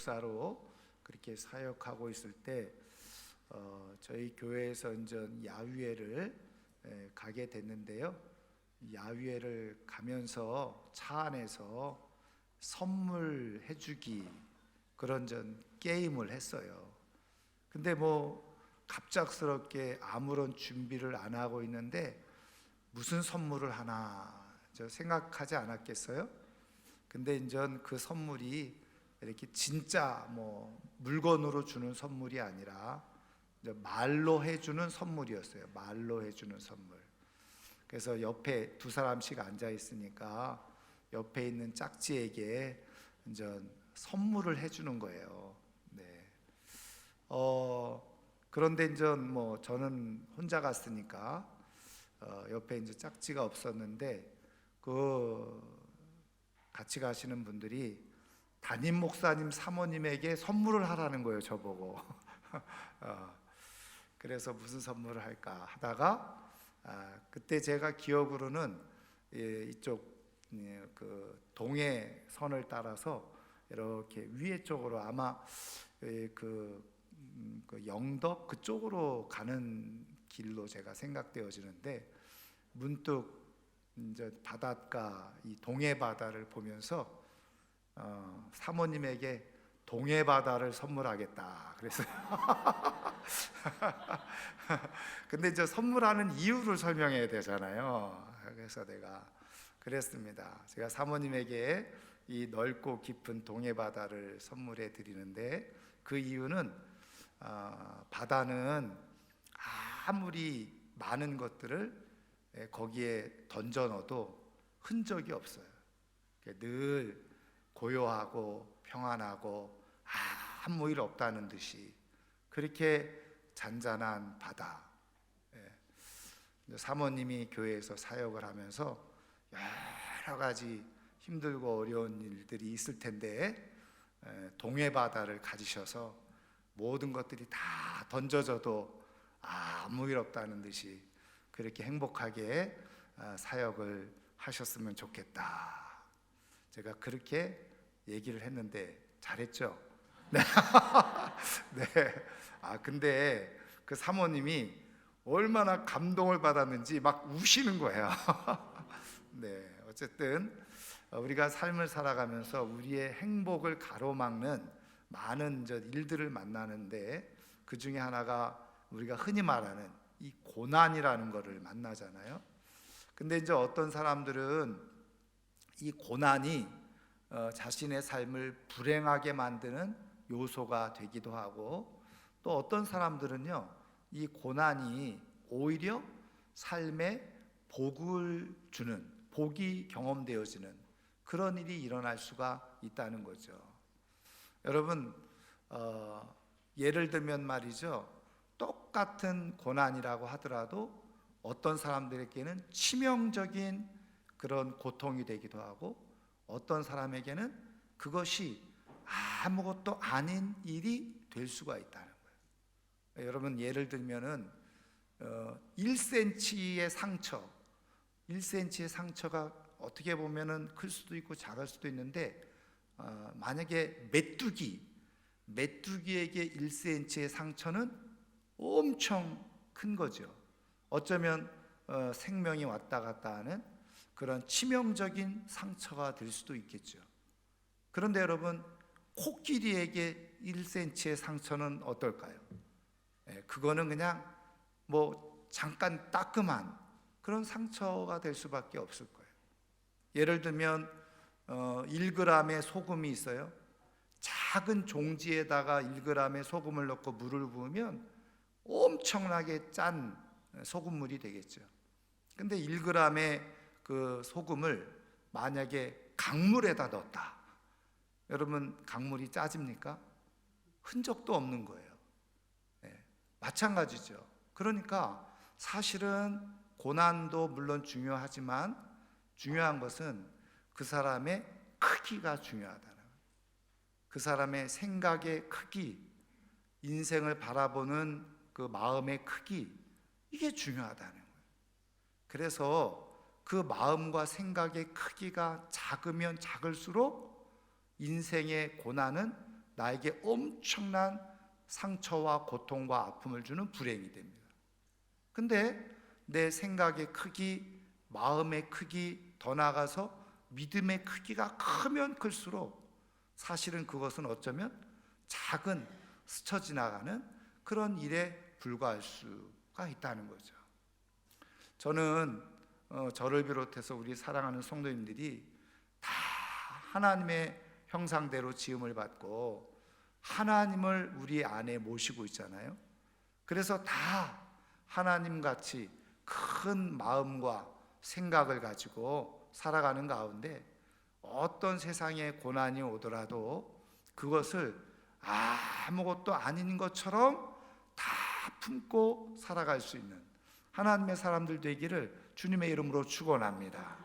목사로 그렇게 사역하고 있을 때 저희 교회에서 이제 야유회를 가게 됐는데요. 야유회를 가면서 차 안에서 선물 해주기 그런 게임을 했어요. 근데 뭐 갑작스럽게 아무런 준비를 안 하고 있는데 무슨 선물을 하나 저 생각하지 않았겠어요? 근데 이제 그 선물이 이렇게 진짜 뭐 물건으로 주는 선물이 아니라 이제 말로 해주는 선물이었어요. 말로 해주는 선물. 그래서 옆에 두 사람씩 앉아 있으니까 옆에 있는 짝지에게 이제 선물을 해주는 거예요. 네. 그런데 이제 뭐 저는 혼자 갔으니까 옆에 이제 짝지가 없었는데 그 같이 가시는 분들이 담임 목사님 사모님에게 선물을 하라는 거예요, 저보고. 그래서 무슨 선물을 할까 하다가 그때 제가 기억으로는 이쪽 그 동해선을 따라서 이렇게 위에 쪽으로 아마 그 영덕 그쪽으로 가는 길로 제가 생각되어지는데 문득 이제 바닷가 이 동해 바다를 보면서 사모님에게 동해 바다를 선물하겠다 그래서 근데 이제 선물하는 이유를 설명해야 되잖아요. 그래서 내가 그랬습니다. 제가 사모님에게 이 넓고 깊은 동해 바다를 선물해 드리는데 그 이유는 바다는 아무리 많은 것들을 거기에 던져 넣어도 흔적이 없어요. 늘 고요하고 평안하고 아무 일 없다는 듯이 그렇게 잔잔한 바다. 사모님이 교회에서 사역을 하면서 여러 가지 힘들고 어려운 일들이 있을 텐데 동해 바다를 가지셔서 모든 것들이 다 던져져도 아무 일 없다는 듯이 그렇게 행복하게 사역을 하셨으면 좋겠다. 제가 그렇게 얘기를 했는데 잘했죠? 네. 네. 근데 그 사모님이 얼마나 감동을 받았는지 막 우시는 거예요. 네. 어쨌든 우리가 삶을 살아가면서 우리의 행복을 가로막는 많은 일들을 만나는데 그 중에 하나가 우리가 흔히 말하는 이 고난이라는 것을 만나잖아요. 근데 이제 어떤 사람들은 이 고난이 자신의 삶을 불행하게 만드는 요소가 되기도 하고 또 어떤 사람들은요 이 고난이 오히려 삶에 복을 주는 복이 경험되어지는 그런 일이 일어날 수가 있다는 거죠. 여러분 예를 들면 말이죠, 똑같은 고난이라고 하더라도 어떤 사람들에게는 치명적인 그런 고통이 되기도 하고 어떤 사람에게는 그것이 아무것도 아닌 일이 될 수가 있다는 거예요. 여러분 예를 들면은 1cm의 상처, 1cm의 상처가 어떻게 보면은 클 수도 있고 작을 수도 있는데 만약에 메뚜기에게 1cm의 상처는 엄청 큰 거죠. 어쩌면 생명이 왔다 갔다 하는 그런 치명적인 상처가 될 수도 있겠죠. 그런데 여러분 코끼리에게 1cm의 상처는 어떨까요? 그거는 그냥 뭐 잠깐 따끔한 그런 상처가 될 수밖에 없을 거예요. 예를 들면 1g의 소금이 있어요. 작은 종지에다가 1g의 소금을 넣고 물을 부으면 엄청나게 짠 소금물이 되겠죠. 근데 1g의 그 소금을 만약에 강물에다 넣었다. 여러분 강물이 짜집니까? 흔적도 없는 거예요. 마찬가지죠. 그러니까 사실은 고난도 물론 중요하지만 중요한 것은 그 사람의 크기가 중요하다는 거예요. 그 사람의 생각의 크기, 인생을 바라보는 그 마음의 크기, 이게 중요하다는 거예요. 그래서 그 마음과 생각의 크기가 작으면 작을수록 인생의 고난은 나에게 엄청난 상처와 고통과 아픔을 주는 불행이 됩니다. 근데 내 생각의 크기, 마음의 크기, 더 나아가서 믿음의 크기가 크면 클수록 사실은 그것은 어쩌면 작은 스쳐 지나가는 그런 일에 불과할 수가 있다는 거죠. 저는 저를 비롯해서 우리 사랑하는 성도님들이 다 하나님의 형상대로 지음을 받고 하나님을 우리 안에 모시고 있잖아요. 그래서 다 하나님같이 큰 마음과 생각을 가지고 살아가는 가운데 어떤 세상에 고난이 오더라도 그것을 아무것도 아닌 것처럼 다 품고 살아갈 수 있는 하나님의 사람들 되기를 주님의 이름으로 축원합니다.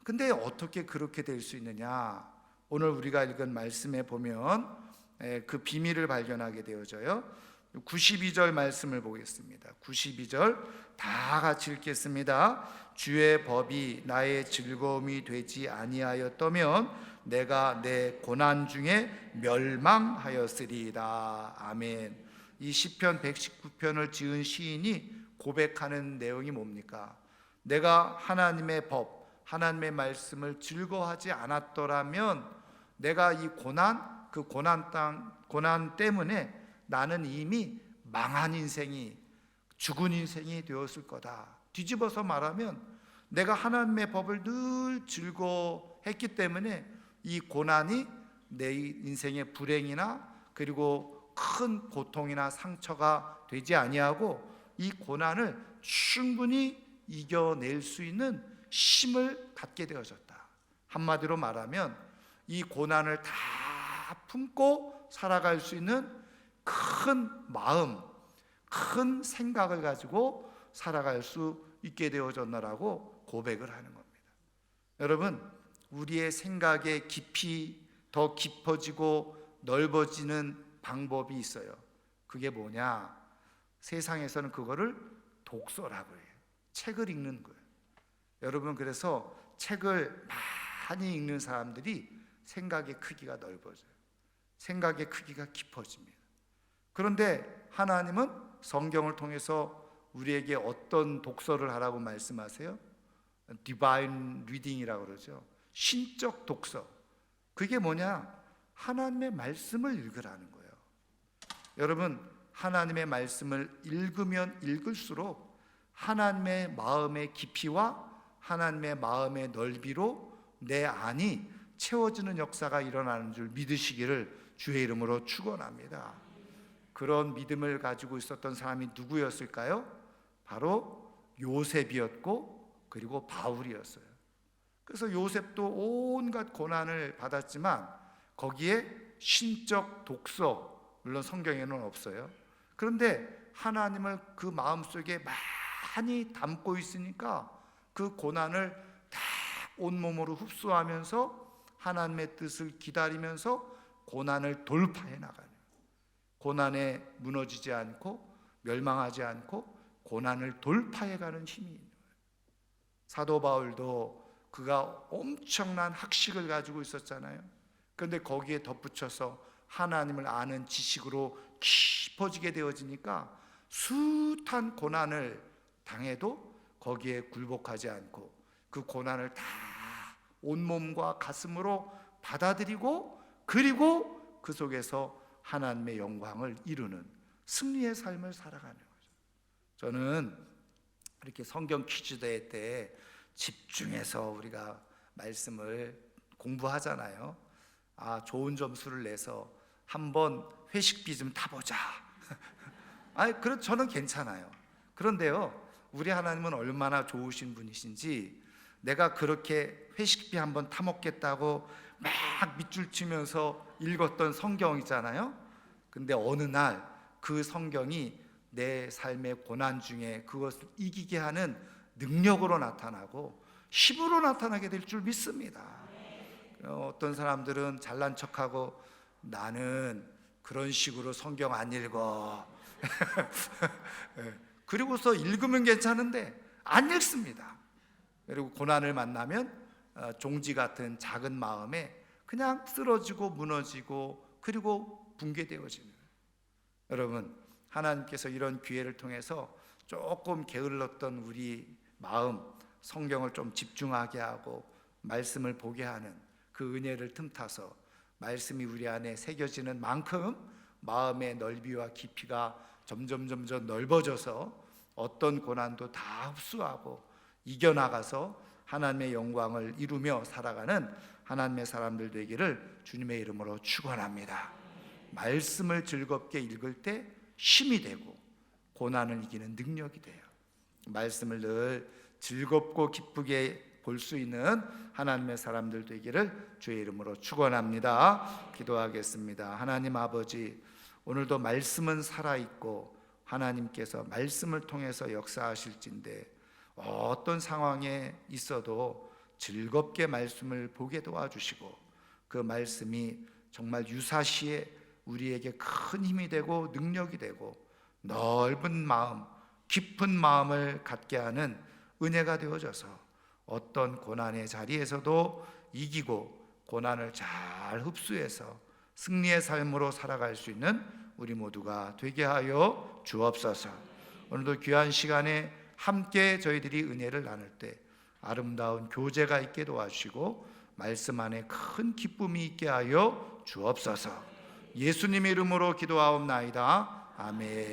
근데 어떻게 그렇게 될 수 있느냐? 오늘 우리가 읽은 말씀에 보면 그 비밀을 발견하게 되어져요. 92절 말씀을 보겠습니다. 92절 다 같이 읽겠습니다. 주의 법이 나의 즐거움이 되지 아니하였다면 내가 내 고난 중에 멸망하였으리이다. 아멘. 이 시편 119편을 지은 시인이 고백하는 내용이 뭡니까? 내가 하나님의 법, 하나님의 말씀을 즐거워하지 않았더라면 내가 이 고난, 그 고난 때문에 나는 이미 망한 인생이, 죽은 인생이 되었을 거다. 뒤집어서 말하면 내가 하나님의 법을 늘 즐거워했기 때문에 이 고난이 내 인생의 불행이나 그리고 큰 고통이나 상처가 되지 아니하고 이 고난을 충분히 이겨낼 수 있는 힘을 갖게 되어졌다. 한마디로 말하면 이 고난을 다 품고 살아갈 수 있는 큰 마음, 큰 생각을 가지고 살아갈 수 있게 되어졌나라고 고백을 하는 겁니다. 여러분, 우리의 생각의 깊이 더 깊어지고 넓어지는 방법이 있어요. 그게 뭐냐? 세상에서는 그거를 독서라고 해요. 책을 읽는 거예요. 여러분, 그래서 책을 많이 읽는 사람들이 생각의 크기가 넓어져요. 생각의 크기가 깊어집니다. 그런데 하나님은 성경을 통해서 우리에게 어떤 독서를 하라고 말씀하세요? 디바인 리딩이라고 그러죠. 신적 독서. 그게 뭐냐? 하나님의 말씀을 읽으라는 거예요. 여러분, 하나님의 말씀을 읽으면 읽을수록 하나님의 마음의 깊이와 하나님의 마음의 넓이로 내 안이 채워지는 역사가 일어나는 줄 믿으시기를 주의 이름으로 축원합니다. 그런 믿음을 가지고 있었던 사람이 누구였을까요? 바로 요셉이었고 그리고 바울이었어요. 그래서 요셉도 온갖 고난을 받았지만 거기에 신적 독서, 물론 성경에는 없어요. 그런데 하나님을 그 마음속에 많이 담고 있으니까 그 고난을 다 온몸으로 흡수하면서 하나님의 뜻을 기다리면서 고난을 돌파해 나가는, 고난에 무너지지 않고 멸망하지 않고 고난을 돌파해 가는 힘이 있는 거예요. 사도 바울도 그가 엄청난 학식을 가지고 있었잖아요. 그런데 거기에 덧붙여서 하나님을 아는 지식으로 깊어지게 되어지니까 숱한 고난을 당해도 거기에 굴복하지 않고 그 고난을 다 온몸과 가슴으로 받아들이고 그리고 그 속에서 하나님의 영광을 이루는 승리의 삶을 살아가는 거죠. 저는 이렇게 성경 퀴즈 대회 때 집중해서 우리가 말씀을 공부하잖아요. 좋은 점수를 내서 한번 회식비 좀 타보자. 저는 괜찮아요. 그런데요, 우리 하나님은 얼마나 좋으신 분이신지 내가 그렇게 회식비 한번 타먹겠다고 막 밑줄 치면서 읽었던 성경 있잖아요. 근데 어느 날 그 성경이 내 삶의 고난 중에 그것을 이기게 하는 능력으로 나타나고 힘으로 나타나게 될 줄 믿습니다. 어떤 사람들은 잘난 척하고 나는 그런 식으로 성경 안 읽어. 그리고서 읽으면 괜찮은데 안 읽습니다. 그리고 고난을 만나면 종지 같은 작은 마음에 그냥 쓰러지고 무너지고 그리고 붕괴되어지는, 여러분, 하나님께서 이런 기회를 통해서 조금 게을렀던 우리 마음, 성경을 좀 집중하게 하고 말씀을 보게 하는 그 은혜를 틈타서 말씀이 우리 안에 새겨지는 만큼 마음의 넓이와 깊이가 점점 넓어져서 어떤 고난도 다 흡수하고 이겨나가서 하나님의 영광을 이루며 살아가는 하나님의 사람들 되기를 주님의 이름으로 축원합니다. 말씀을 즐겁게 읽을 때 힘이 되고 고난을 이기는 능력이 돼요. 말씀을 늘 즐겁고 기쁘게 볼 수 있는 하나님의 사람들 되기를 주의 이름으로 축원합니다. 기도하겠습니다. 하나님 아버지, 오늘도 말씀은 살아있고 하나님께서 말씀을 통해서 역사하실진데 어떤 상황에 있어도 즐겁게 말씀을 보게 도와주시고 그 말씀이 정말 유사시에 우리에게 큰 힘이 되고 능력이 되고 넓은 마음, 깊은 마음을 갖게 하는 은혜가 되어져서 어떤 고난의 자리에서도 이기고 고난을 잘 흡수해서 승리의 삶으로 살아갈 수 있는 우리 모두가 되게 하여 주옵소서. 오늘도 귀한 시간에 함께 저희들이 은혜를 나눌 때 아름다운 교제가 있게 도와주시고 말씀 안에 큰 기쁨이 있게 하여 주옵소서. 예수님의 이름으로 기도하옵나이다. 아멘.